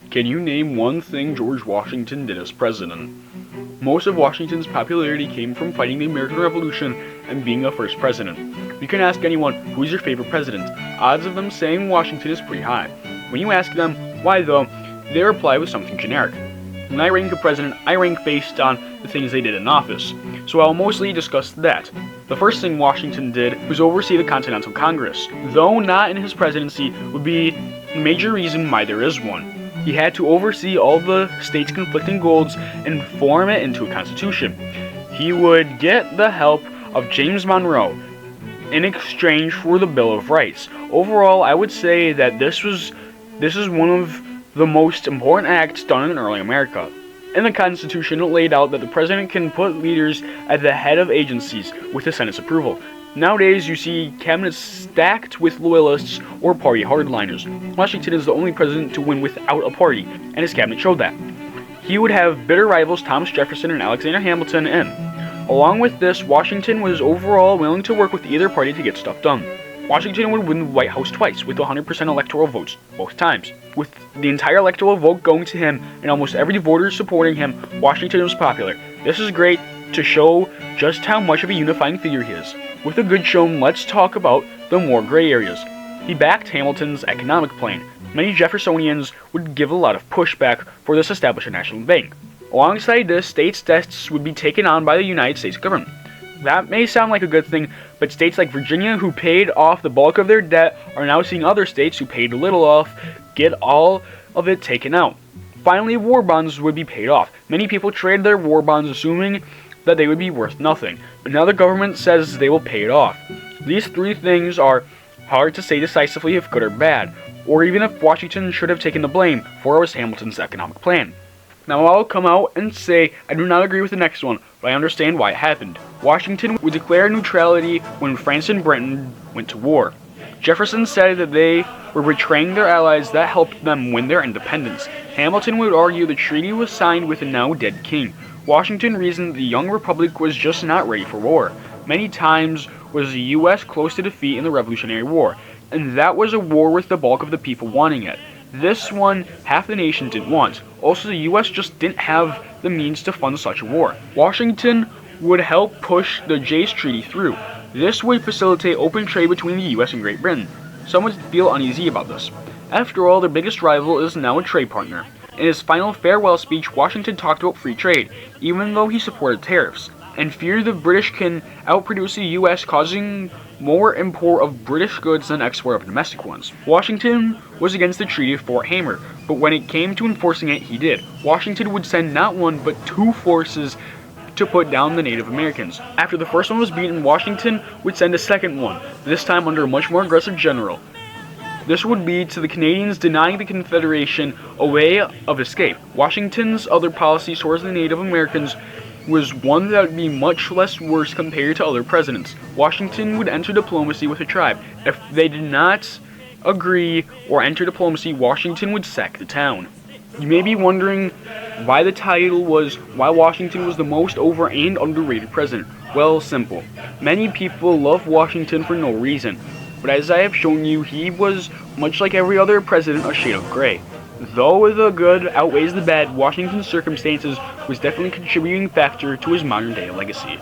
Can you name one thing George Washington did as president? Most of Washington's popularity came from fighting the American Revolution and being a first president. You can ask anyone, who's your favorite president? Odds of them saying Washington is pretty high. When you ask them, why though, they reply with something generic. When I rank a president, I rank based on the things they did in office, so I'll mostly discuss that. The first thing Washington did was oversee the Continental Congress, though not in his presidency would be the major reason why there is one. He had to oversee all the states' conflicting goals and form it into a constitution. He would get the help of James Monroe in exchange for the Bill of Rights. Overall, I would say that this is one of the most important acts done in early America. In the Constitution, it laid out that the president can put leaders at the head of agencies with the Senate's approval. Nowadays, you see cabinets stacked with loyalists or party hardliners. Washington is the only president to win without a party, and his cabinet showed that. He would have bitter rivals Thomas Jefferson and Alexander Hamilton in. Along with this, Washington was overall willing to work with either party to get stuff done. Washington would win the White House twice, with 100% electoral votes, both times. With the entire electoral vote going to him and almost every voter supporting him, Washington was popular. This is great to show just how much of a unifying figure he is. With a good shown, let's talk about the more gray areas. He backed Hamilton's economic plan. Many Jeffersonians would give a lot of pushback for this established a national bank. Alongside this, states' debts would be taken on by the United States government. That may sound like a good thing, but states like Virginia, who paid off the bulk of their debt, are now seeing other states who paid a little off get all of it taken out. Finally, war bonds would be paid off. Many people traded their war bonds assuming that they would be worth nothing, but now the government says they will pay it off. These three things are hard to say decisively if good or bad, or even if Washington should have taken the blame for it was Hamilton's economic plan. Now I'll come out and say I do not agree with the next one, but I understand why it happened. Washington would declare neutrality when France and Britain went to war. Jefferson said that they were betraying their allies that helped them win their independence. Hamilton would argue the treaty was signed with a now dead king. Washington reasoned the young republic was just not ready for war. Many times was the U.S. close to defeat in the Revolutionary War, and that was a war with the bulk of the people wanting it. This one, half the nation didn't want. Also, the U.S. just didn't have the means to fund such a war. Washington would help push the Jay's Treaty through. This would facilitate open trade between the U.S. and Great Britain. Some would feel uneasy about this. After all, their biggest rival is now a trade partner. In his final farewell speech, Washington talked about free trade, even though he supported tariffs, and feared the British can outproduce the U.S., causing more import of British goods than export of domestic ones. Washington was against the Treaty of Fort Hamer, but when it came to enforcing it, he did. Washington would send not one, but two forces to put down the Native Americans. After the first one was beaten, Washington would send a second one, this time under a much more aggressive general. This would lead to the Canadians denying the Confederation a way of escape. Washington's other policy towards the Native Americans was one that would be much less worse compared to other presidents. Washington would enter diplomacy with the tribe. If they did not agree or enter diplomacy, Washington would sack the town. You may be wondering why the title was Why Washington Was the Most Over and Underrated President. Well, simple. Many people love Washington for no reason, but as I have shown you, he was, much like every other president, a shade of gray. Though the good outweighs the bad, Washington's circumstances was definitely a contributing factor to his modern-day legacy.